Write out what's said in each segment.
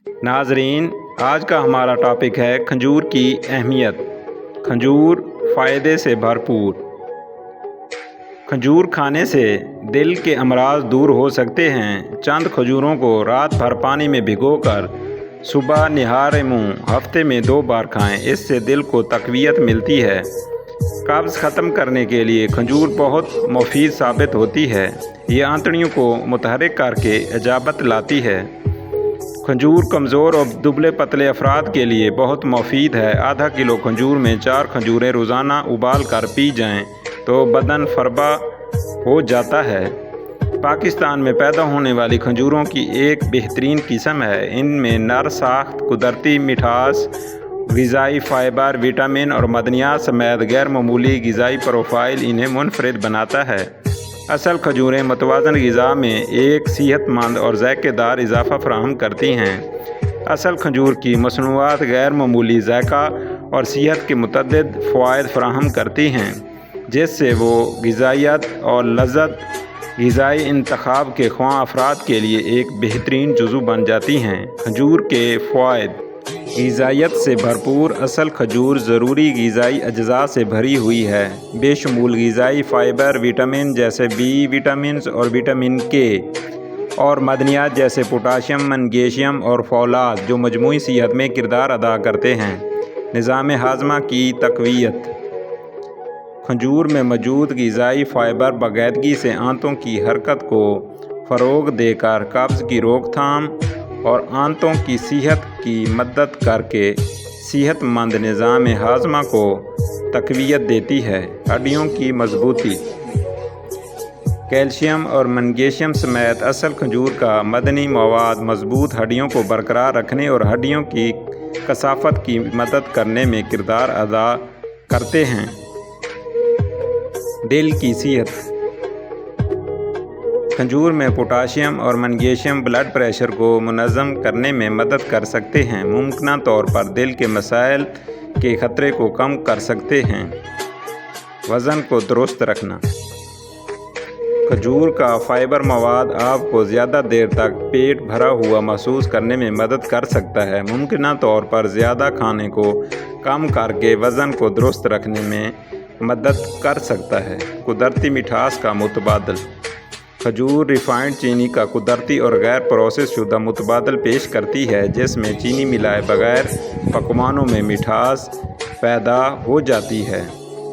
नाजरीन, आज का हमारा टॉपिक है खजूर की अहमियत। खजूर फ़ायदे से भरपूर। खजूर खाने से दिल के अमराज दूर हो सकते हैं। चंद खजूरों को रात भर पानी में भिगोकर सुबह निहारे मुँह हफ्ते में 2 बार खाएं। इससे दिल को तक़वियत मिलती है। कब्ज़ ख़त्म करने के लिए खजूर बहुत मुफीद साबित होती है। ये आंतड़ियों को मुतहरिक करके इजाबत लाती है। खजूर कमज़ोर और दुबले पतले अफराद के लिए बहुत मुफीद है। आधा किलो खजूर में 4 खजूरें रोज़ाना उबाल कर पी जाएं तो बदन फरबा हो जाता है। पाकिस्तान में पैदा होने वाली खजूरों की एक बेहतरीन किस्म है। इनमें नर साख्त, कुदरती मिठास, ग़िज़ाई फ़ाइबर, विटामिन और मदनियात समेत गैर मामूली ग़िज़ाई प्रोफाइल इन्हें मुनफरिद बनाता है। असल खजूरें मुतवाज़न ग़िज़ा में एक सेहतमंद और ज़ायकेदार इजाफ़ा फ़राहम करती हैं। असल खजूर की मसनूआत गैर मामूली ज़ायका और सेहत के मुतअद्दिद फ़वाइद फ़राहम करती हैं, जिससे वो ग़िज़ाइयत और लज़्ज़त ग़िज़ाई इंतख़ाब के ख्वाह अफराद के लिए एक बेहतरीन जुज़ू बन जाती हैं। खजूर के फ़वाइद। ग़िज़ाइयत से भरपूर असल खजूर ज़रूरी ग़िज़ाई अज्जा से भरी हुई है, बेशमूल ग़िज़ाई फ़ाइबर, विटामिन जैसे बी विटामिन और विटामिन के और मदनियात जैसे पोटाशियम, मैग्नीशियम और फौलाद, जो मजमूई सेहत में किरदार अदा करते हैं। निज़ाम हाज़मा की तक़वियत। खजूर में मौजूद ग़िज़ाई फ़ाइबर बाकायदगी से आंतों की हरकत को फ़रोग़ देकर कब्ज़ की रोकथाम और आंतों की सेहत की मदद करके सेहतमंद निज़ाम हाज़मा को तक़वियत देती है। हड्डियों की मजबूती। कैल्शियम और मैग्नीशियम समेत असल खजूर का मदनी मवाद मजबूत हड्डियों को बरकरार रखने और हड्डियों की कसाफत की मदद करने में किरदार अदा करते हैं। दिल की सेहत। खजूर में पोटाशियम और मैग्नीशियम ब्लड प्रेशर को मुनज़्ज़म करने में मदद कर सकते हैं। मुमकिन तौर पर दिल के मसाइल के ख़तरे को कम कर सकते हैं। वज़न को दुरुस्त रखना। खजूर का फ़ाइबर मवाद आपको ज़्यादा देर तक पेट भरा हुआ महसूस करने में मदद कर सकता है। मुमकिन तौर पर ज़्यादा खाने को कम करके वज़न को दुरुस्त रखने में मदद कर सकता है। कुदरती मिठास का मुतबादल। खजूर रिफाइंड चीनी का कुदरती और गैर प्रोसेस शुदा मुतबादल पेश करती है, जिसमें चीनी मिलाए बगैर पकवानों में मिठास पैदा हो जाती है।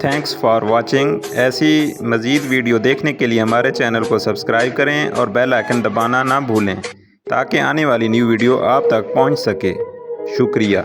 Thanks for watching. ऐसी मज़ीद वीडियो देखने के लिए हमारे चैनल को सब्सक्राइब करें और बेल आइकन दबाना ना भूलें, ताकि आने वाली न्यू वीडियो आप तक पहुंच सके। शुक्रिया।